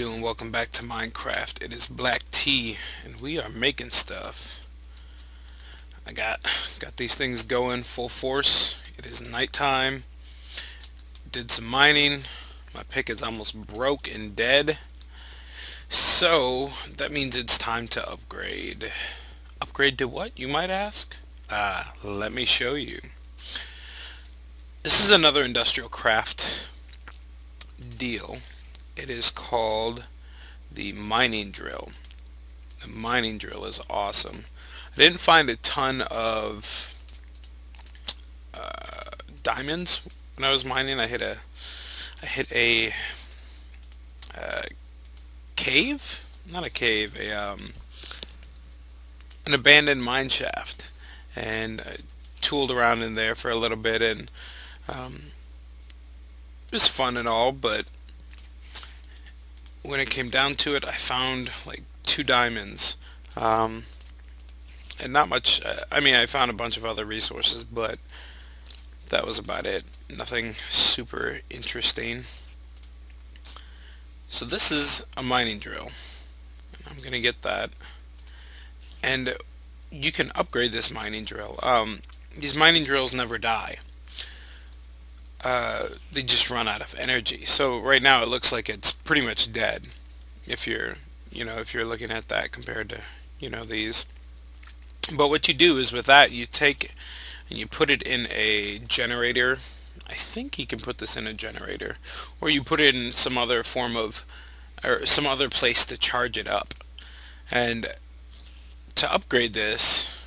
doing? Welcome back to Minecraft. It is Black T, and we are making stuff. I got these things going full force. It is nighttime. Did some mining. My pick is almost broke and dead. So that means it's time to upgrade. Upgrade to what, you might ask? Let me show you. This is another industrial craft deal. It is called the mining drill. The mining drill is awesome. I didn't find a ton of diamonds when I was mining. I hit a cave, not a cave, a an abandoned mine shaft, and I tooled around in there for a little bit, and it was fun and all, but when it came down to it, I found like 2 diamonds. Um, and not much. I mean, I found a bunch of other resources, but that was about it. Nothing super interesting. So this is a mining drill. I'm gonna get that, and you can upgrade this mining drill. These mining drills never die. They just run out of energy. So right now it looks like it's pretty much dead. If you're looking at that compared to, these. But what you do is with that, you take and you put it in a generator. I think you can put this in a generator, or you put it in some other form of, or some other place to charge it up. And to upgrade this,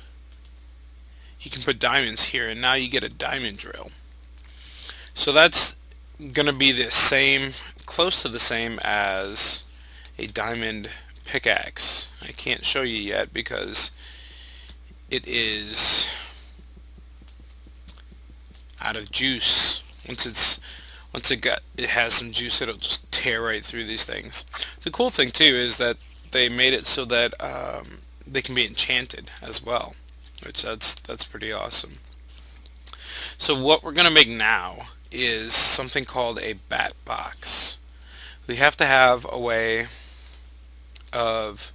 you can put diamonds here, and now you get a diamond drill. So that's gonna be the same, close to the same as a diamond pickaxe. I can't show you yet because it is out of juice. Once it has some juice, it'll just tear right through these things. The cool thing too is that they made it so that they can be enchanted as well, which that's pretty awesome. So what we're gonna make now is something called a bat box. We have to have a way of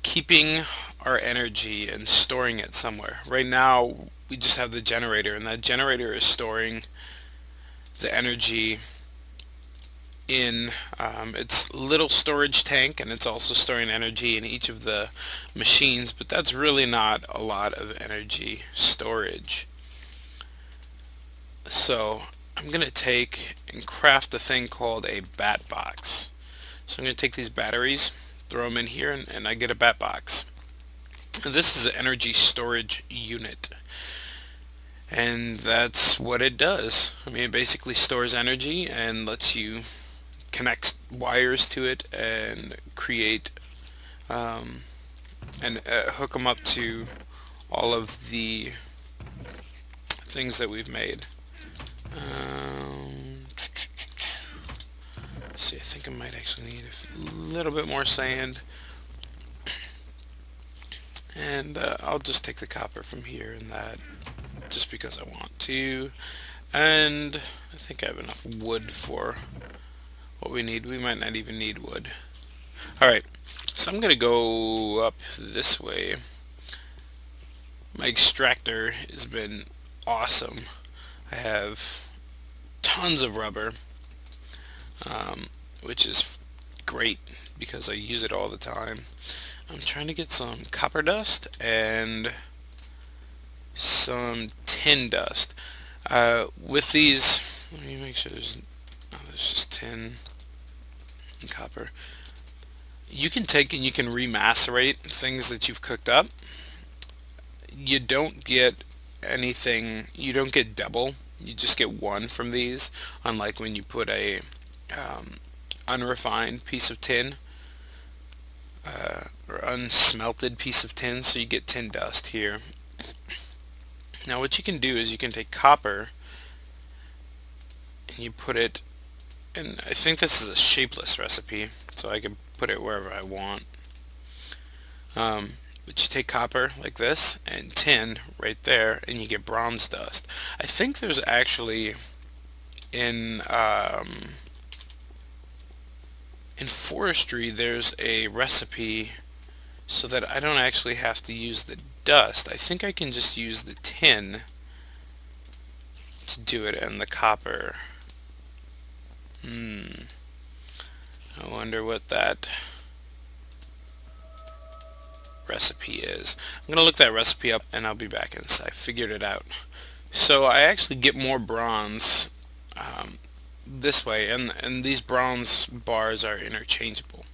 keeping our energy and storing it somewhere. Right now we just have the generator, and that generator is storing the energy in its little storage tank, and it's also storing energy in each of the machines, but that's really not a lot of energy storage. So I'm going to take and craft a thing called a bat box. So I'm going to take these batteries, throw them in here, and I get a bat box. And this is an energy storage unit, and that's what it does. I mean, it basically stores energy and lets you connect wires to it and create and hook them up to all of the things that we've made. Let's see, I think I might actually need a little bit more sand, and I'll just take the copper from here and that, just because I want to. And I think I have enough wood for what we need. We might not even need wood. Alright, so I'm gonna go up this way. My extractor has been awesome. I have tons of rubber, which is great because I use it all the time. I'm trying to get some copper dust and some tin dust. With these, let me make sure there's just tin and copper. You can take and you can remacerate things that you've cooked up. You don't get anything, you don't get double, you just get one from these, unlike when you put a unrefined piece of tin, or unsmelted piece of tin, so you get tin dust here. Now what you can do is you can take copper and you put it, and I think this is a shapeless recipe, so I can put it wherever I want. But you take copper like this and tin right there, and you get bronze dust. I think there's actually in In forestry, there's a recipe so that I don't actually have to use the dust. I think I can just use the tin to do it and the copper. I wonder what that recipe is. I'm gonna look that recipe up and I'll be back once I figured it out. So I actually get more bronze this way, and these bronze bars are interchangeable.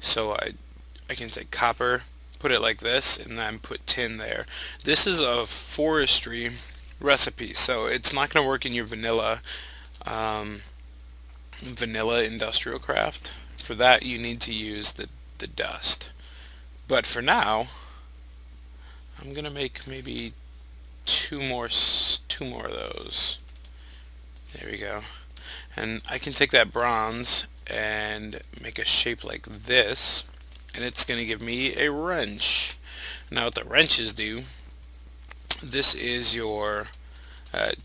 So I can take copper, put it like this, and then put tin there. This is a forestry recipe, so it's not going to work in your vanilla industrial craft. For that, you need to use the dust. But for now, I'm gonna make maybe two more of those. There we go. And I can take that bronze and make a shape like this, and it's going to give me a wrench. Now what the wrenches do, this is your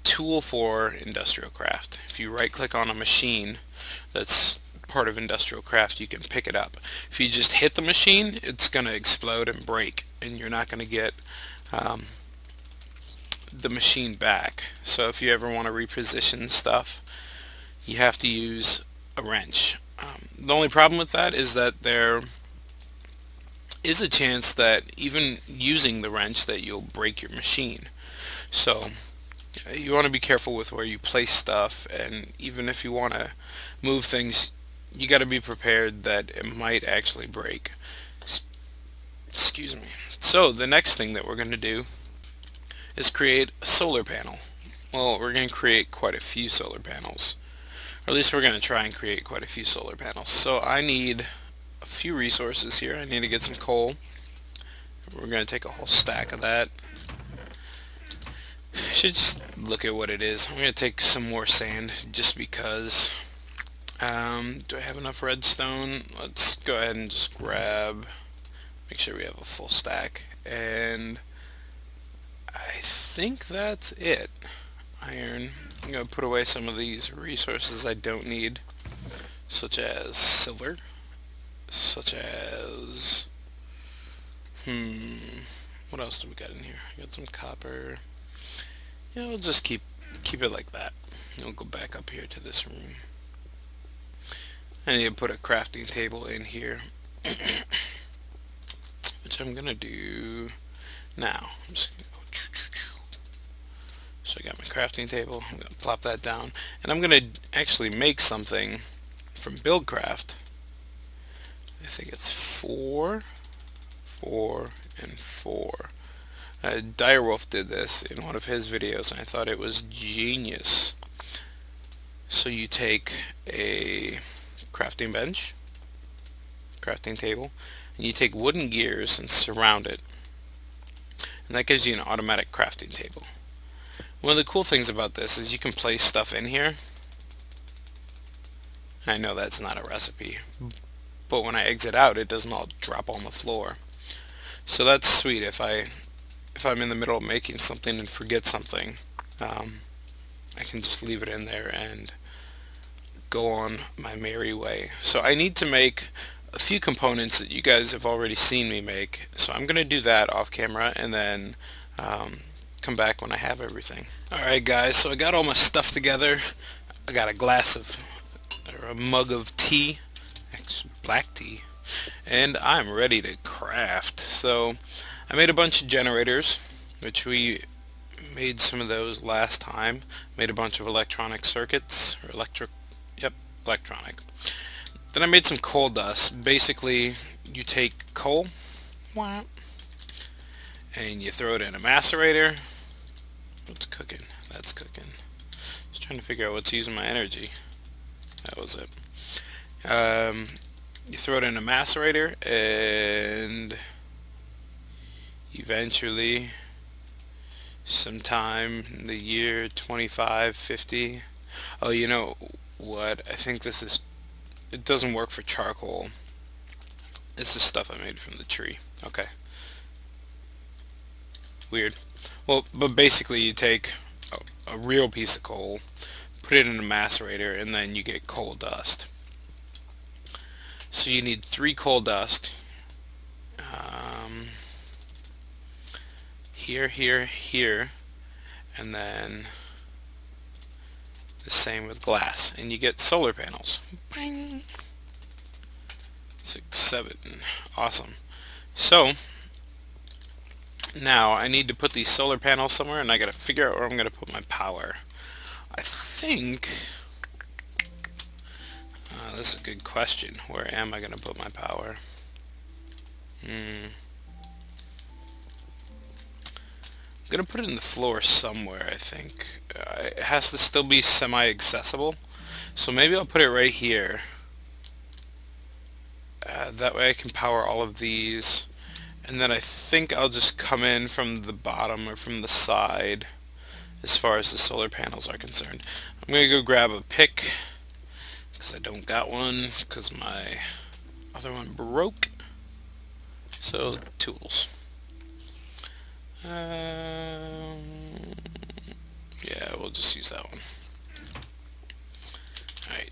tool for industrial craft. If you right click on a machine that's part of industrial craft, you can pick it up. If you just hit the machine, it's going to explode and break, and you're not going to get the machine back. So if you ever want to reposition stuff, you have to use a wrench. The only problem with that is that there is a chance that even using the wrench that you'll break your machine. So you want to be careful with where you place stuff, and even if you want to move things, you got to be prepared that it might actually break. Excuse me. So the next thing that we're going to do is create a solar panel. Well, we're going to create quite a few solar panels. Or at least we're going to try and create quite a few solar panels. So I need a few resources here. I need to get some coal. We're going to take a whole stack of that. I should just look at what it is. I'm going to take some more sand just because. Do I have enough redstone? Let's go ahead and just grab, make sure we have a full stack. And I think that's it. Iron. I'm going to put away some of these resources I don't need, such as silver, such as, what else do we got in here? I got some copper. Yeah, we'll just keep it like that. We'll go back up here to this room. I need to put a crafting table in here, which I'm going to do now. I'm just going to So I got my crafting table. I'm going to plop that down, and I'm going to actually make something from Buildcraft. I think it's 4, 4, and 4. Direwolf did this in one of his videos, and I thought it was genius. So you take a crafting bench, crafting table, and you take wooden gears and surround it, and that gives you an automatic crafting table. One of the cool things about this is you can place stuff in here. I know that's not a recipe, but when I exit out, it doesn't all drop on the floor. So that's sweet. If I'm in the middle of making something and forget something, I can just leave it in there and go on my merry way. So I need to make a few components that you guys have already seen me make. So I'm going to do that off camera, and then come back when I have everything. Alright guys, so I got all my stuff together. I got a glass of, or a mug of tea, actually black tea, and I'm ready to craft. So I made a bunch of generators, which we made some of those last time. Made a bunch of electronic circuits, or electronic. Then I made some coal dust. Basically, you take coal, and you throw it in a macerator. What's cooking? That's cooking. Just trying to figure out what's using my energy. That was it. You throw it in a macerator, and eventually, sometime in the year 2550. Oh, you know what? I think this is, it doesn't work for charcoal. This is stuff I made from the tree. Okay. Weird. Well, but basically you take a real piece of coal, put it in a macerator, and then you get coal dust. So you need 3 coal dust. Um, here, here, here, and then the same with glass, and you get solar panels. Bang. 6, 7. Awesome. So now I need to put these solar panels somewhere, and I gotta figure out where I'm gonna put my power. I think this is a good question. Where am I gonna put my power? I'm gonna put it in the floor somewhere, I think. It has to still be semi-accessible, so maybe I'll put it right here. That way I can power all of these, and then I think I'll just come in from the bottom or from the side as far as the solar panels are concerned. I'm gonna go grab a pick because I don't got one because my other one broke. So tools. Yeah, we'll just use that one. Alright.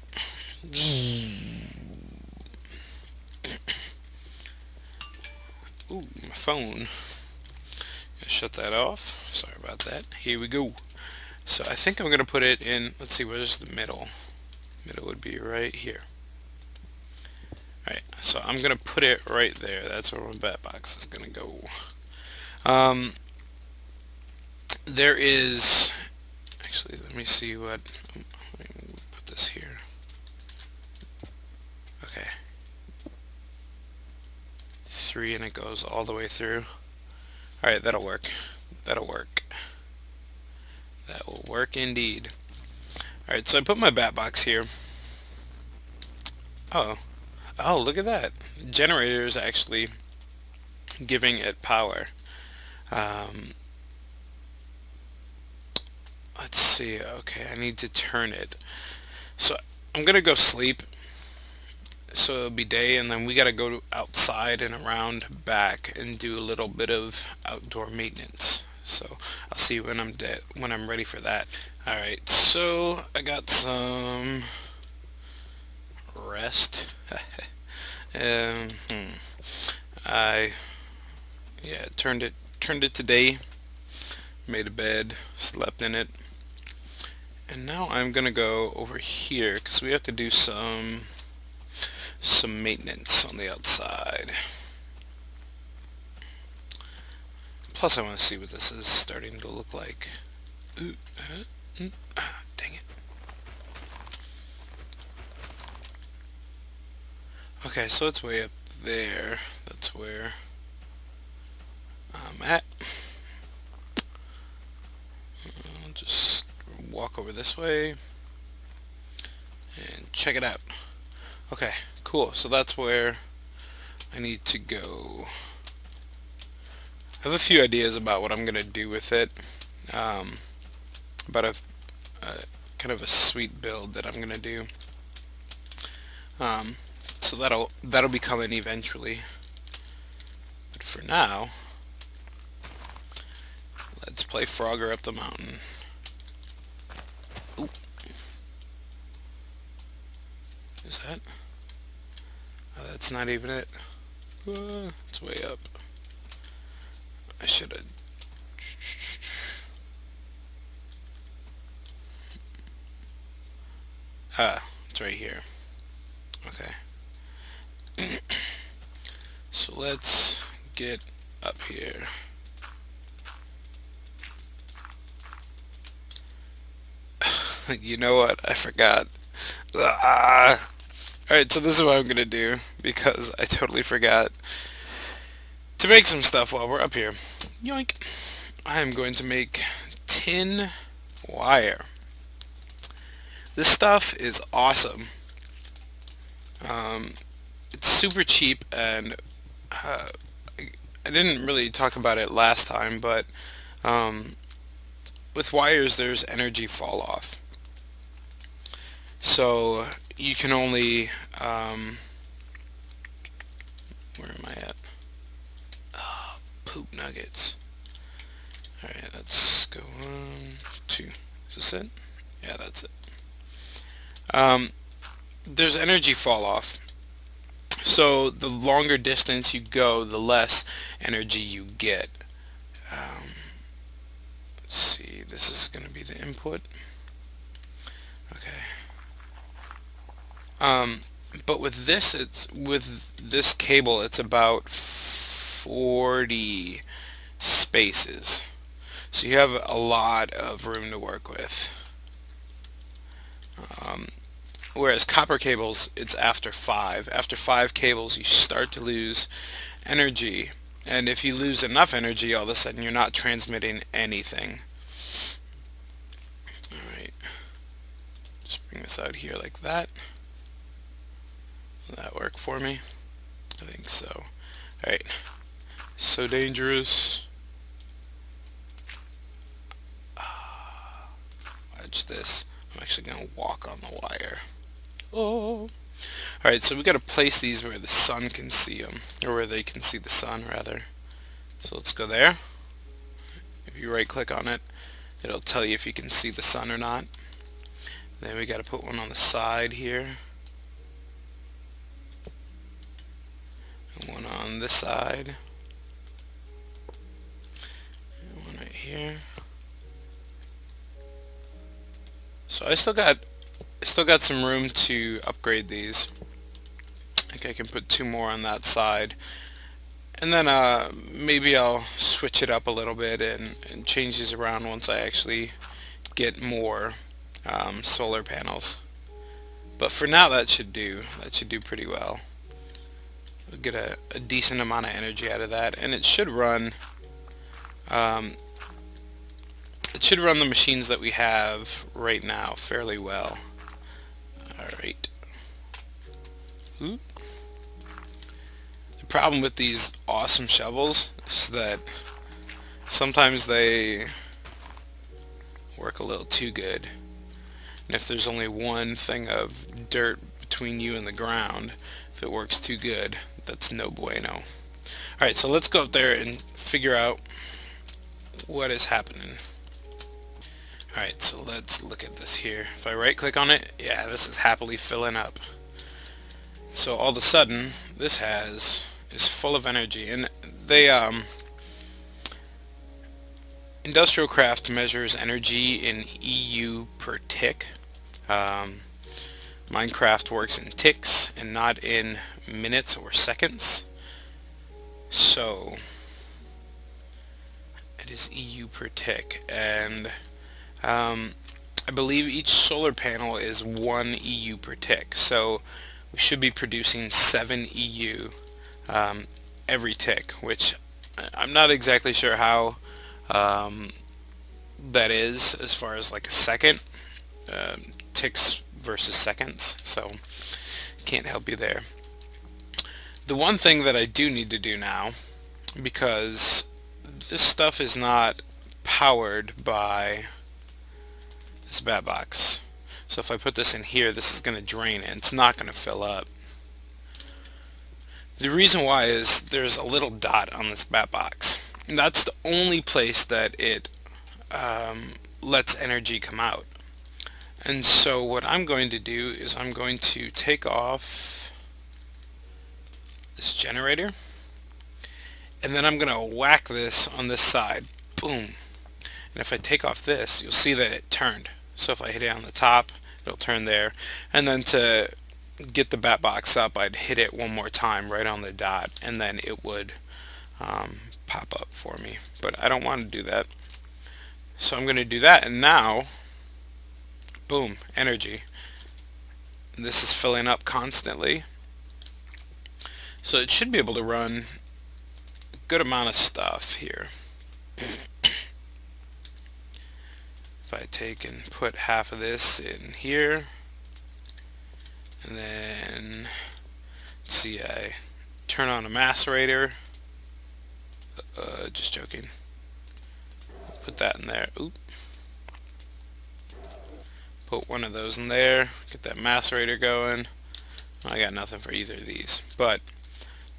Ooh, my phone. Shut that off. Sorry about that. Here we go. So I think I'm going to put it in, let's see, where's the middle? Middle would be right here. Alright, so I'm going to put it right there. That's where my bat box is going to go. There is, actually, let me see what, let me put this here. Okay. 3 and it goes all the way through. Alright, that'll work. That'll work. That will work indeed. Alright, so I put my bat box here. Oh, look at that. Generator is actually giving it power. Let's see. Okay, I need to turn it. So I'm gonna go sleep. So it'll be day, and then we gotta go outside and around back and do a little bit of outdoor maintenance. So I'll see you when I'm ready for that. All right. So I got some rest. I turned it today. Made a bed, slept in it, and now I'm gonna go over here because we have to do some maintenance on the outside. Plus I want to see what this is starting to look like. Dang it. Okay, so it's way up there. That's where I'm at. I'll just walk over this way and check it out. Okay, cool. So that's where I need to go. I have a few ideas about what I'm going to do with it. About a kind of a sweet build that I'm going to do. So that'll be coming eventually. But for now, let's play Frogger up the mountain. Ooh. Is that? Oh, that's not even it. It's way up. I should have. It's right here. Okay. So let's get up here. You know what? I forgot. Alright, so this is what I'm gonna do because I totally forgot to make some stuff while we're up here. Yoink! I am going to make tin wire. This stuff is awesome. It's super cheap, and I didn't really talk about it last time, but with wires there's energy fall off. So you can only, where am I at? Oh, poop nuggets. Alright, let's go 1, 2. Is this it? Yeah, that's it. There's energy fall off. So the longer distance you go, the less energy you get. Um, let's see, this is going to be the input. Okay. Um, but with this cable, it's about 40 spaces. So you have a lot of room to work with. Um, Whereas copper cables, it's after five. After five cables, you start to lose energy. And if you lose enough energy, all of a sudden you're not transmitting anything. Alright, just bring this out here like that. Will that work for me? I think so. Alright, so dangerous. Watch this. I'm actually going to walk on the wire. Oh. Alright, so we got to place these where the sun can see them, or where they can see the sun rather. So let's go there. If you right click on it, it'll tell you if you can see the sun or not. Then we got to put one on the side here, and one on this side, and one right here. So I still got some room to upgrade these. I think I can put two more on that side, and then maybe I'll switch it up a little bit and change these around once I actually get more solar panels. But for now, that should do pretty well. We'll get a decent amount of energy out of that, and it should run the machines that we have right now fairly well. Alright. The problem with these awesome shovels is that sometimes they work a little too good. And if there's only one thing of dirt between you and the ground, if it works too good, that's no bueno. Alright, so let's go up there and figure out what is happening. Alright, so let's look at this here. If I right click on it, yeah, this is happily filling up. So all of a sudden, this is full of energy. And they Industrial Craft measures energy in EU per tick. Minecraft works in ticks and not in minutes or seconds. So it is EU per tick, and I believe each solar panel is 1 EU per tick. So we should be producing 7 EU every tick, which I'm not exactly sure how that is as far as like a second, ticks versus seconds, so can't help you there. The one thing that I do need to do now, because this stuff is not powered by this bat box, so if I put this in here, this is going to drain it. It's not going to fill up. The reason why is there's a little dot on this bat box. And that's the only place that it lets energy come out. And so what I'm going to do is I'm going to take off this generator, and then I'm going to whack this on this side. Boom. And if I take off this, you'll see that it turned. So if I hit it on the top, it'll turn there. And then to get the bat box up, I'd hit it one more time right on the dot, and then it would pop up for me. But I don't want to do that. So I'm going to do that, and now, boom, energy. This is filling up constantly. So it should be able to run a good amount of stuff here. If I take and put half of this in here, and then, let's see, I turn on a macerator. Just joking. Put that in there. Oop. Put one of those in there. Get that macerator going. I got nothing for either of these, but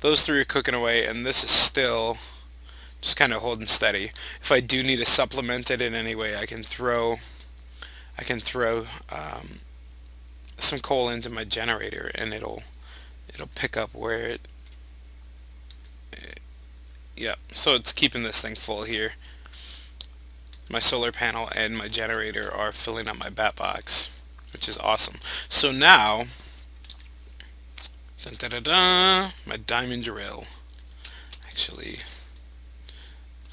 those three are cooking away, and this is still just kind of holding steady. If I do need to supplement it in any way, I can throw some coal into my generator, and it'll it'll pick up where it, yeah, so it's keeping this thing full here. My solar panel and my generator are filling up my bat box, which is awesome. So now, dun, dun, dun, dun, my diamond drill. Actually,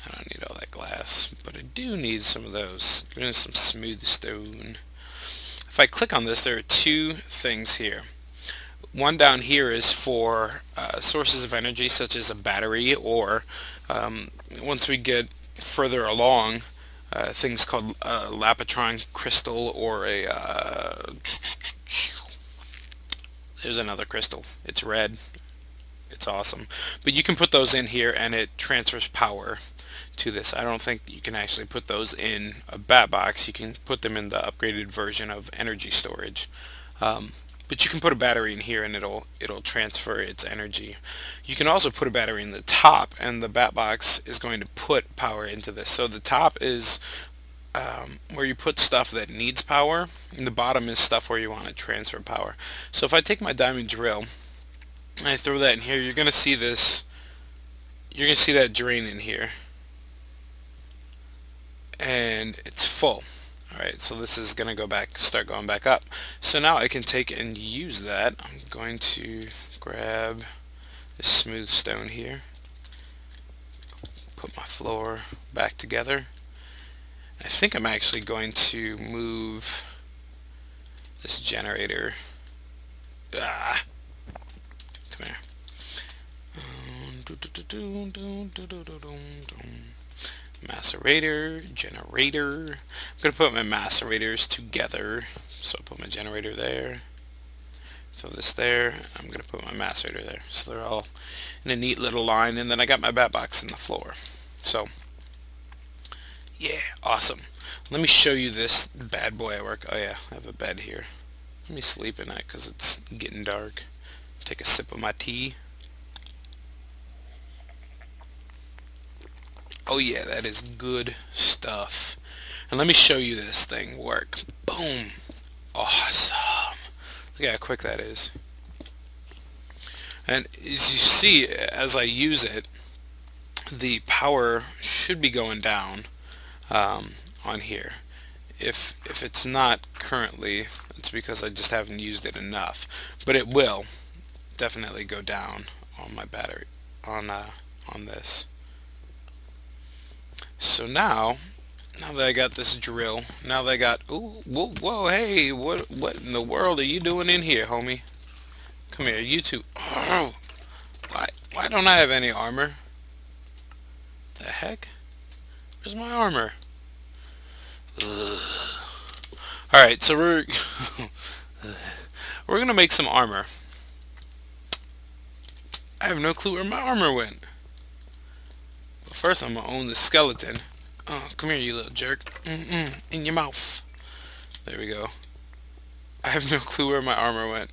I don't need all that glass, but I do need some of those. Give me some smooth stone. If I click on this, there are two things here. One down here is for sources of energy, such as a battery, or once we get further along, things called Lapotron crystal, or there's another crystal. It's red. It's awesome. But you can put those in here and it transfers power to this. I don't think you can actually put those in a bat box. You can put them in the upgraded version of energy storage. But you can put a battery in here and it'll transfer its energy. You can also put a battery in the top, and the bat box is going to put power into this. So the top is where you put stuff that needs power, and the bottom is stuff where you want to transfer power. So if I take my diamond drill and I throw that in here, you're going to see this. You're going to see that drain in here, and it's full. Alright, so this is going to go back, start going back up. So now I can take and use that. I'm going to grab this smooth stone here, put my floor back together. I think I'm actually going to move this generator. Come here. Macerator, generator. I'm going to put my macerators together. So I'll put my generator there. Throw this there. I'm going to put my macerator there. So they're all in a neat little line. And then I got my bat box in the floor. So, yeah, awesome. Let me show you this bad boy at work. Oh yeah, I have a bed here. Let me sleep in it because it's getting dark. Take a sip of my tea. Oh yeah, that is good stuff. And let me show you this thing work. Boom. Awesome. Look at how quick that is. And as you see, as I use it, the power should be going down on here. If it's not currently, it's because I just haven't used it enough. But it will definitely go down on my battery, on this. So now that I got this drill, now that I got, ooh, whoa, whoa, hey, what in the world are you doing in here, homie? Come here, you two. Oh, why don't I have any armor? The heck? Where's my armor? Alright, so we're gonna make some armor. I have no clue where my armor went. But first I'm gonna own the skeleton. Oh, come here, you little jerk. In your mouth. There we go. I have no clue where my armor went.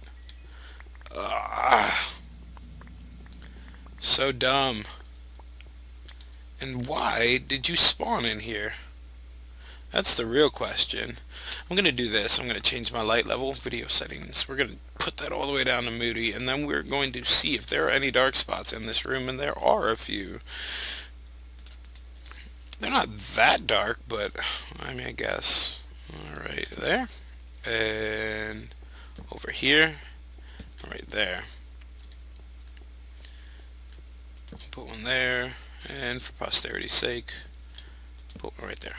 So dumb. And why did you spawn in here? That's the real question. I'm going to do this. I'm going to change my light level, video settings. We're going to put that all the way down to moody, and then we're going to see if there are any dark spots in this room, and there are a few. They're not that dark, but I mean, I guess. Alright, there. And over here. Right there. Put one there. And for posterity's sake, put one right there.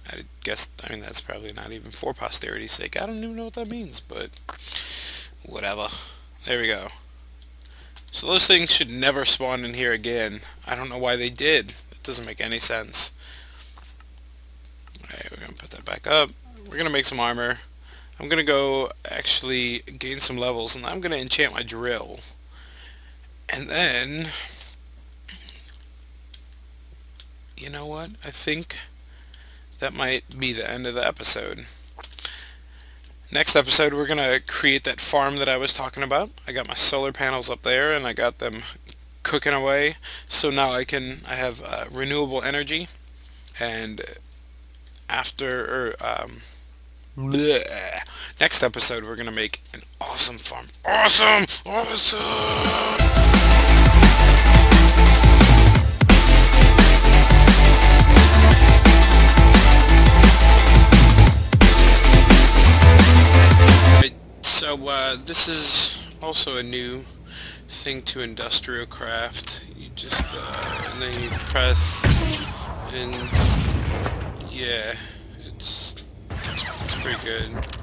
I guess, I mean, that's probably not even for posterity's sake. I don't even know what that means, but whatever. There we go. So those things should never spawn in here again. I don't know why they did. It doesn't make any sense. Alright, we're going to put that back up. We're going to make some armor. I'm going to go actually gain some levels, and I'm going to enchant my drill. And then, you know what? I think that might be the end of the episode. Next episode, we're going to create that farm that I was talking about. I got my solar panels up there, and I got them cooking away. So now I have renewable energy, and after, Bleh. Next episode, we're gonna make an awesome farm. Awesome! Awesome! Right, so this is also a new thing to industrial craft. You just and then you press, and yeah, it's pretty good.